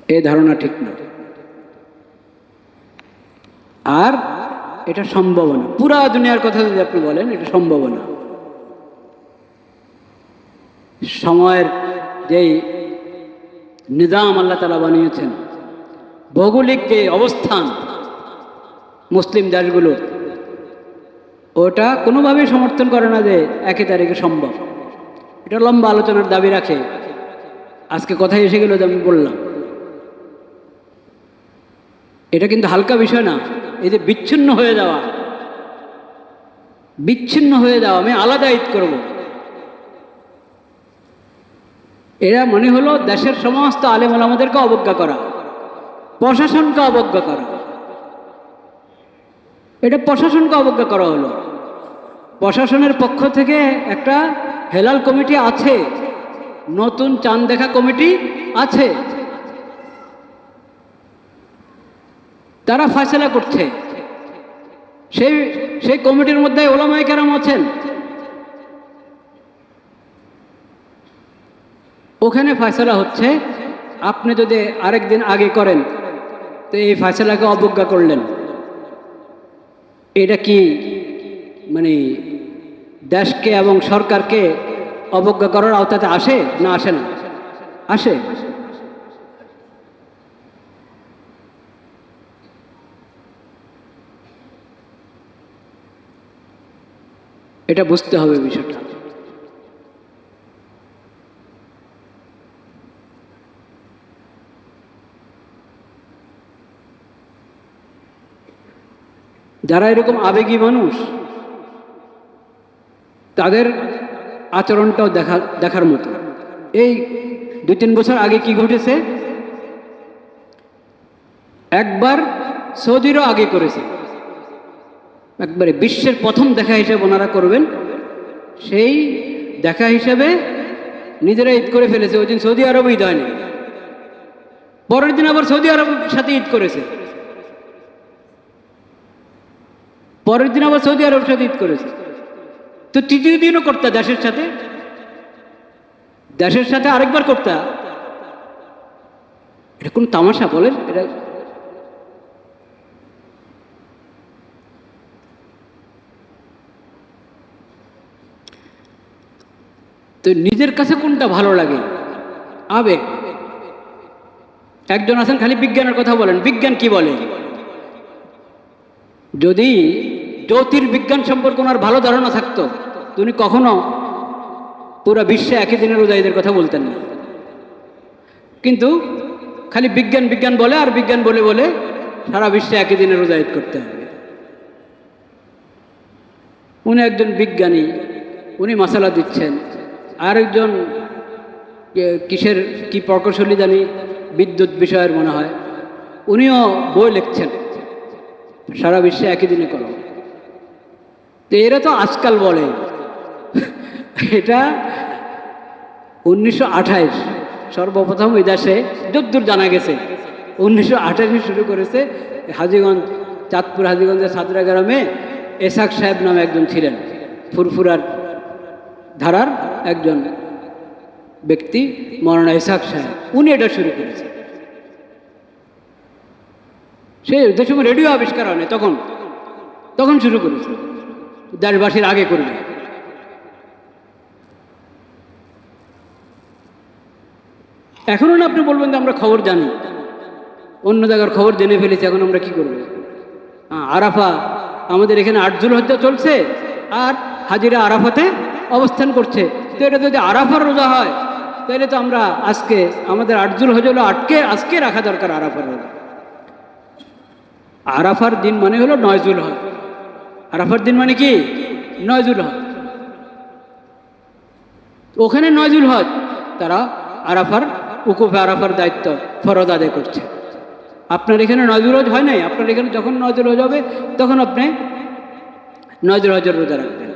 এই ধারণা ঠিক না। আর এটা সম্ভাবনা, পুরা দুনিয়ার কথা যদি আপনি বলেন এটা সম্ভাবনা। সময়ের যেই নিজাম আল্লাহ তাআলা বানিয়েছেন, ভৌগোলিক যে অবস্থান মুসলিম দেশগুলোর, ওটা কোনোভাবেই সমর্থন করে না যে 1 তারিখে সম্ভব। এটা লম্বা আলোচনার দাবি রাখে। আজকে কথাই এসে গেল যে আমি বললাম, এটা কিন্তু হালকা বিষয় না। এই যে বিচ্ছিন্ন হয়ে যাওয়া, আমি আলাদা ঈদ করব, এরা মনে হলো দেশের সমস্ত আলেম ওলামাদেরকে অবজ্ঞা করা, প্রশাসনকে অবজ্ঞা করা। এটা প্রশাসনকে অবজ্ঞা করা হলো। প্রশাসনের পক্ষ থেকে একটা হেলাল কমিটি আছে, নতুন চাঁদ দেখা কমিটি আছে, তারা ফয়সালা করছে। সেই কমিটির মধ্যে ওলামায়ে কেরাম আছেন। ওখানে ফয়সালা হচ্ছে, আপনি যদি আরেকদিন আগে করেন তো এই ফয়সালাকে অবজ্ঞা করলেন। এটা কি মানে দেশকে এবং সরকারকে অবজ্ঞা করার আওতাতে আসে না আসে না? আসে। এটা বুঝতে হবে বিষয়টা। যারা এরকম আবেগী মানুষ, তাদের আচরণটাও দেখার মতো। এই 2-3 বছর আগে কি ঘটেছে, একবার সৌদিরও আগে করেছে, একবারে বিশ্বের প্রথম দেখা হিসেবে ওনারা করবেন। সেই দেখা হিসেবে নিজেরা ঈদ করে ফেলেছে। ওই দিন সৌদি আরব ঈদ হয়নি, পরের দিন আবার সৌদি আরব সাথে ঈদ করেছে, পরের দিন আবার সৌদি আরব সাথে ঈদ করেছে। তো তৃতীয় দিনও করতা দেশের সাথে আরেকবার করতা। এটা কোন তামাশা বলেন? এটা তো নিজের কাছে কোনটা ভালো লাগে? আবেগ। একজন আছেন খালি বিজ্ঞানের কথা বলেন, বিজ্ঞান কি বলে? যদি জ্যোতির্বিজ্ঞান সম্পর্কে ওনার ভালো ধারণা থাকতো, উনি কখনো পুরো বিশ্বে একই দিনের রোজাইদের কথা বলতেন না। কিন্তু খালি বিজ্ঞান বলে, আর বিজ্ঞান বলে বলে সারা বিশ্বে একই দিনের রোজাইদ করতে হবে। উনি একজন বিজ্ঞানী, উনি মাসালা দিচ্ছেন। আরেকজন কিসের কি প্রকৌশলী জানি, বিদ্যুৎ বিষয়ের মনে হয়, উনিও বই লিখছেন সারা বিশ্বে একই দিনে করো। তো এরা তো আজকাল বলে। এটা 1928 সর্বপ্রথম এই দেশে যদ্দূর জানা গেছে 1928 শুরু করেছে। হাজীগঞ্জ, চাঁদপুর হাজীগঞ্জের সাদরা গ্রামে এসাক সাহেব নামে একজন ছিলেন, ফুরফুরার ধারার একজন ব্যক্তি, মৌলানা ইসহাক সাহেব, উনি এটা শুরু করেছে। সে যে সময় রেডিও আবিষ্কার হয়নি তখন শুরু করেছে, দেশবাসীর আগে করবে। এখনো না আপনি বলবেন যে আমরা খবর জানি, অন্য জায়গার খবর জেনে ফেলেছি, এখন আমরা কি করবো? আরাফা আমাদের এখানে 8 যুলহজ্জা চলছে, আর হাজিরা আরাফাতে অবস্থান করছে। তো এটা যদি আরাফার রোজা হয়, তাহলে তো আমরা আজকে আমাদের 8 যুলহজ্জা হলো আজকে রাখা দরকার আরাফার রোজা। আরাফার দিন মানে হলো 9 যুলহজ। আরাফার দিন মানে কি? 9 যুলহজ। ওখানে 9 যুলহজ তারা আরাফার উকুফে আরাফার দায়িত্ব ফরজ আদায় করছে। আপনার এখানে 9 যুলহজ হয় নাই, আপনার এখানে যখন 9 যুলহজ হবে তখন আপনি 9 যুলহজের রোজা রাখবেন।